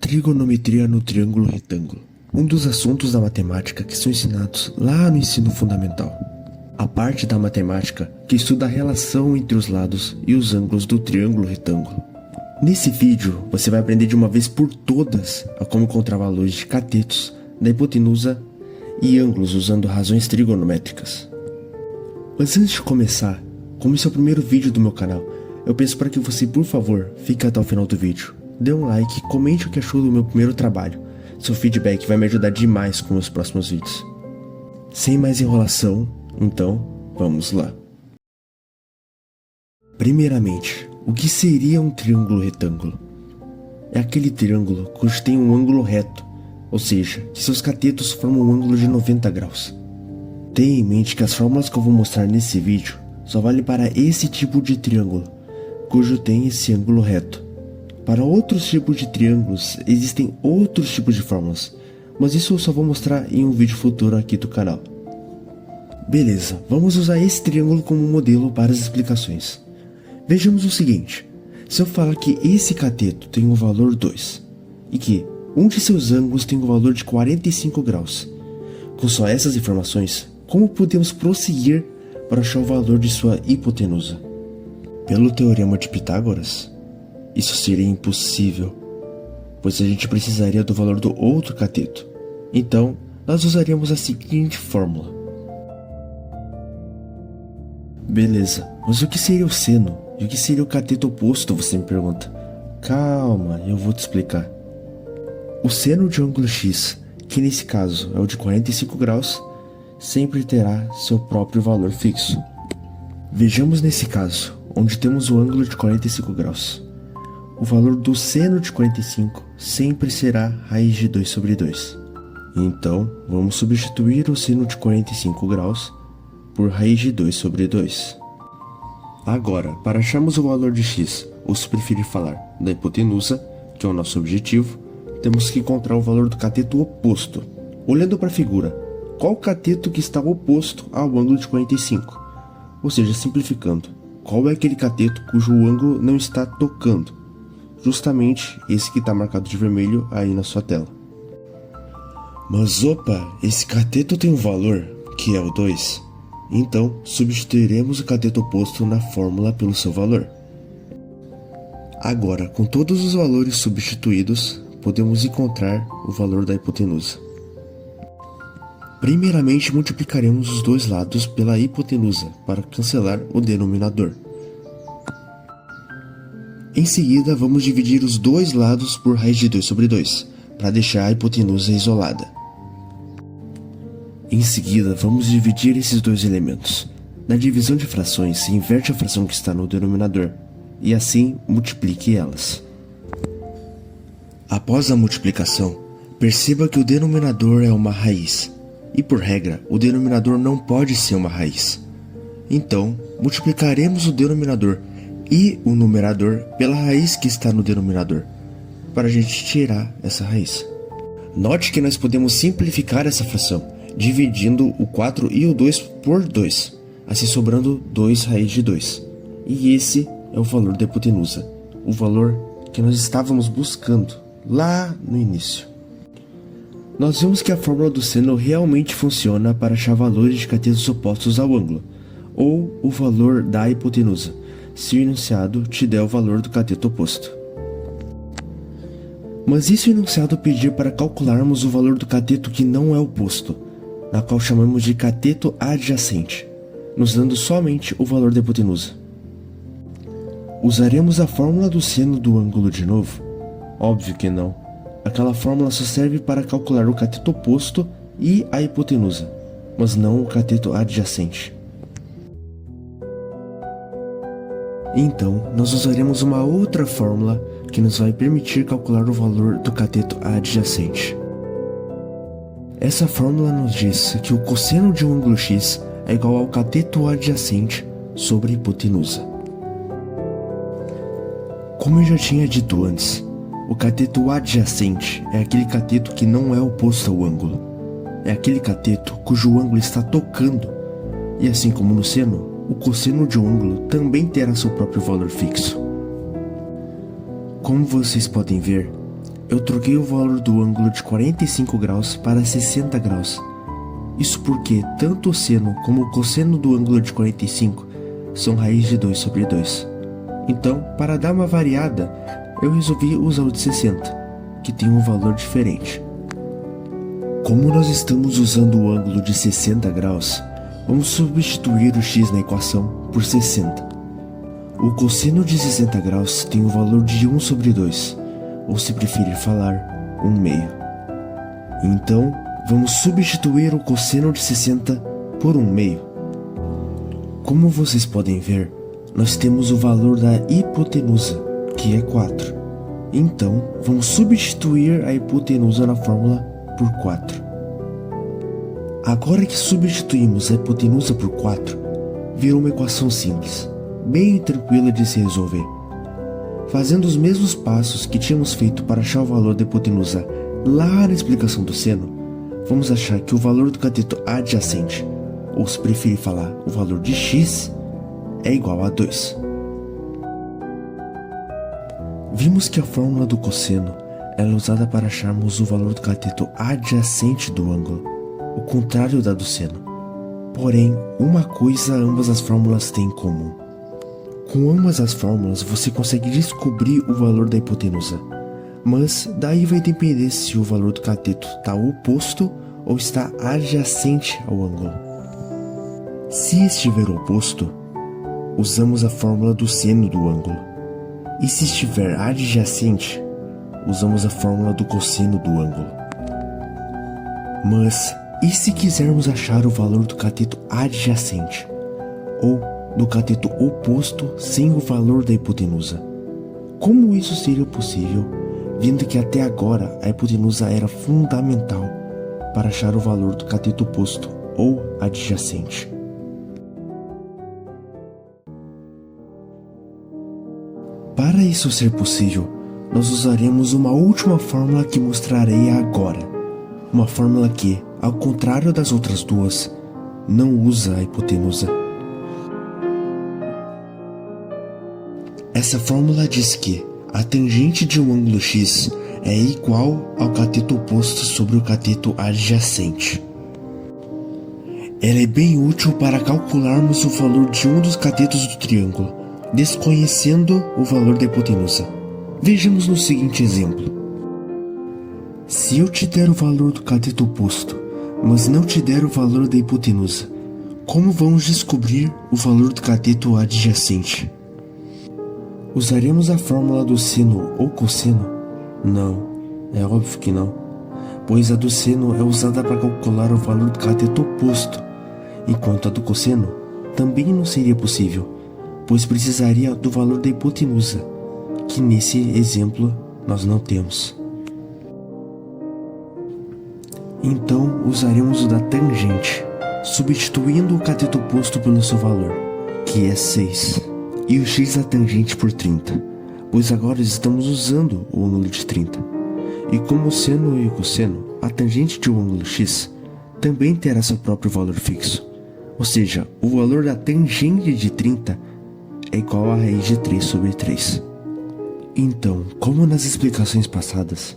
Trigonometria no triângulo retângulo. Um dos assuntos da matemática que são ensinados lá no ensino fundamental. A parte da matemática que estuda a relação entre os lados e os ângulos do triângulo retângulo. Nesse vídeo, você vai aprender de uma vez por todas a como encontrar valores de catetos, da hipotenusa e ângulos usando razões trigonométricas. Mas antes de começar, como esse é o primeiro vídeo do meu canal, eu peço para que você, por favor, fique até o final do vídeo. Dê um like, comente o que achou do meu primeiro trabalho. Seu feedback vai me ajudar demais com os próximos vídeos. Sem mais enrolação, então, vamos lá. Primeiramente, o que seria um triângulo retângulo? É aquele triângulo cujo tem um ângulo reto, ou seja, que seus catetos formam um ângulo de 90 graus. Tenha em mente que as fórmulas que eu vou mostrar nesse vídeo só valem para esse tipo de triângulo, cujo tem esse ângulo reto. Para outros tipos de triângulos, existem outros tipos de fórmulas, mas isso eu só vou mostrar em um vídeo futuro aqui do canal. Beleza, vamos usar esse triângulo como modelo para as explicações. Vejamos o seguinte, se eu falar que esse cateto tem o valor 2, e que um de seus ângulos tem o valor de 45 graus, com só essas informações, como podemos prosseguir para achar o valor de sua hipotenusa? Pelo teorema de Pitágoras, isso seria impossível, pois a gente precisaria do valor do outro cateto. Então, nós usaríamos a seguinte fórmula. Beleza, mas o que seria o seno? E o que seria o cateto oposto, você me pergunta? Calma, eu vou te explicar. O seno de um ângulo x, que nesse caso é o de 45 graus, sempre terá seu próprio valor fixo. Vejamos nesse caso, onde temos o ângulo de 45 graus. O valor do seno de 45 sempre será raiz de 2 sobre 2. Então, vamos substituir o seno de 45 graus por raiz de 2 sobre 2. Agora, para acharmos o valor de x, ou se preferir falar da hipotenusa, que é o nosso objetivo, temos que encontrar o valor do cateto oposto. Olhando para a figura, qual o cateto que está oposto ao ângulo de 45? Ou seja, simplificando, qual é aquele cateto cujo ângulo não está tocando? Justamente esse que está marcado de vermelho aí na sua tela. Mas opa, esse cateto tem um valor, que é o 2. Então, substituiremos o cateto oposto na fórmula pelo seu valor. Agora, com todos os valores substituídos, podemos encontrar o valor da hipotenusa. Primeiramente, multiplicaremos os dois lados pela hipotenusa para cancelar o denominador. Em seguida, vamos dividir os dois lados por raiz de 2 sobre 2, para deixar a hipotenusa isolada. Em seguida, vamos dividir esses dois elementos. Na divisão de frações, se inverte a fração que está no denominador, e assim multiplique elas. Após a multiplicação, perceba que o denominador é uma raiz, e por regra, o denominador não pode ser uma raiz. Então, multiplicaremos o denominador e o numerador pela raiz que está no denominador, para a gente tirar essa raiz. Note que nós podemos simplificar essa fração, dividindo o 4 e o 2 por 2, assim sobrando 2 raiz de 2. E esse é o valor da hipotenusa, o valor que nós estávamos buscando lá no início. Nós vemos que a fórmula do seno realmente funciona para achar valores de catetos opostos ao ângulo, ou o valor da hipotenusa, se o enunciado te der o valor do cateto oposto. Mas e se o enunciado pedir para calcularmos o valor do cateto que não é oposto, na qual chamamos de cateto adjacente, nos dando somente o valor da hipotenusa? Usaremos a fórmula do seno do ângulo de novo? Óbvio que não. Aquela fórmula só serve para calcular o cateto oposto e a hipotenusa, mas não o cateto adjacente. Então, nós usaremos uma outra fórmula que nos vai permitir calcular o valor do cateto adjacente. Essa fórmula nos diz que o cosseno de um ângulo x é igual ao cateto adjacente sobre a hipotenusa. Como eu já tinha dito antes, o cateto adjacente é aquele cateto que não é oposto ao ângulo. É aquele cateto cujo ângulo está tocando, e assim como no seno, o cosseno de um ângulo também terá seu próprio valor fixo. Como vocês podem ver, eu troquei o valor do ângulo de 45 graus para 60 graus. Isso porque tanto o seno como o cosseno do ângulo de 45 são raiz de 2 sobre 2. Então, para dar uma variada, eu resolvi usar o de 60, que tem um valor diferente. Como nós estamos usando o ângulo de 60 graus, vamos substituir o x na equação por 60. O cosseno de 60 graus tem o valor de 1 sobre 2, ou se preferir falar, 1 meio. Então, vamos substituir o cosseno de 60 por 1 meio. Como vocês podem ver, nós temos o valor da hipotenusa, que é 4. Então, vamos substituir a hipotenusa na fórmula por 4. Agora que substituímos a hipotenusa por 4, virou uma equação simples, bem tranquila de se resolver. Fazendo os mesmos passos que tínhamos feito para achar o valor da hipotenusa lá na explicação do seno, vamos achar que o valor do cateto adjacente, ou se preferir falar o valor de x, é igual a 2. Vimos que a fórmula do cosseno ela é usada para acharmos o valor do cateto adjacente do ângulo, o contrário da do seno. Porém, uma coisa ambas as fórmulas têm em comum. Com ambas as fórmulas você consegue descobrir o valor da hipotenusa, mas daí vai depender se o valor do cateto está oposto ou está adjacente ao ângulo. Se estiver oposto, usamos a fórmula do seno do ângulo, e se estiver adjacente, usamos a fórmula do cosseno do ângulo. Mas e se quisermos achar o valor do cateto adjacente, ou do cateto oposto sem o valor da hipotenusa? Como isso seria possível, vindo que até agora a hipotenusa era fundamental para achar o valor do cateto oposto ou adjacente? Para isso ser possível, nós usaremos uma última fórmula que mostrarei agora. Uma fórmula que, ao contrário das outras duas, não usa a hipotenusa. Essa fórmula diz que a tangente de um ângulo x é igual ao cateto oposto sobre o cateto adjacente. Ela é bem útil para calcularmos o valor de um dos catetos do triângulo, desconhecendo o valor da hipotenusa. Vejamos no seguinte exemplo. Se eu te der o valor do cateto oposto, mas não te der o valor da hipotenusa, como vamos descobrir o valor do cateto adjacente? Usaremos a fórmula do seno ou cosseno? Não, é óbvio que não, pois a do seno é usada para calcular o valor do cateto oposto, enquanto a do cosseno também não seria possível, pois precisaria do valor da hipotenusa, que nesse exemplo nós não temos. Então usaremos o da tangente, substituindo o cateto oposto pelo seu valor, que é 6, e o x da tangente por 30, pois agora estamos usando o ângulo de 30. E como o seno e o cosseno, a tangente de um ângulo x também terá seu próprio valor fixo, ou seja, o valor da tangente de 30 é igual a raiz de 3 sobre 3. Então, como nas explicações passadas,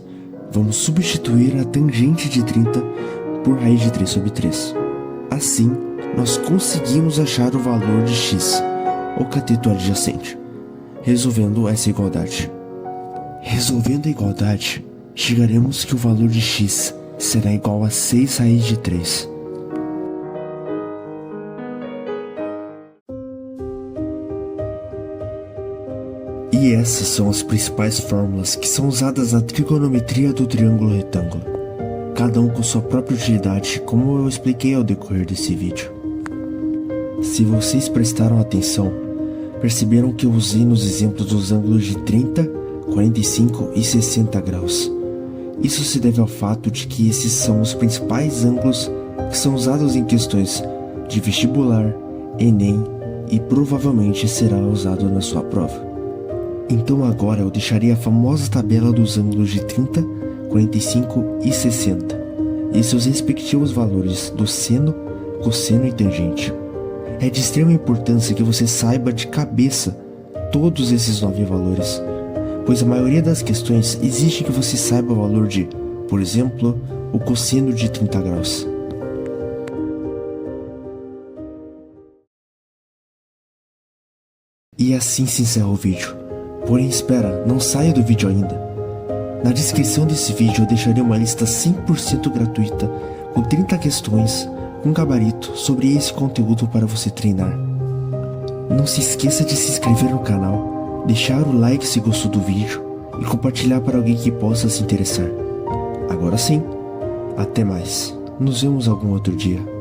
vamos substituir a tangente de 30 por raiz de 3 sobre 3. Assim, nós conseguimos achar o valor de x, o cateto adjacente, resolvendo essa igualdade. Resolvendo a igualdade, chegaremos que o valor de x será igual a 6 raiz de 3. E essas são as principais fórmulas que são usadas na trigonometria do triângulo retângulo, cada um com sua própria utilidade, como eu expliquei ao decorrer desse vídeo. Se vocês prestaram atenção, perceberam que eu usei nos exemplos os ângulos de 30, 45 e 60 graus. Isso se deve ao fato de que esses são os principais ângulos que são usados em questões de vestibular, Enem e provavelmente será usado na sua prova. Então agora eu deixarei a famosa tabela dos ângulos de 30, 45 e 60 e seus respectivos valores do seno, cosseno e tangente. É de extrema importância que você saiba de cabeça todos esses 9 valores, pois a maioria das questões exige que você saiba o valor de, por exemplo, o cosseno de 30 graus. E assim se encerra o vídeo. Porém espera, não saia do vídeo ainda. Na descrição desse vídeo eu deixarei uma lista 100% gratuita com 30 questões com gabarito sobre esse conteúdo para você treinar. Não se esqueça de se inscrever no canal, deixar o like se gostou do vídeo e compartilhar para alguém que possa se interessar. Agora sim, até mais. Nos vemos algum outro dia.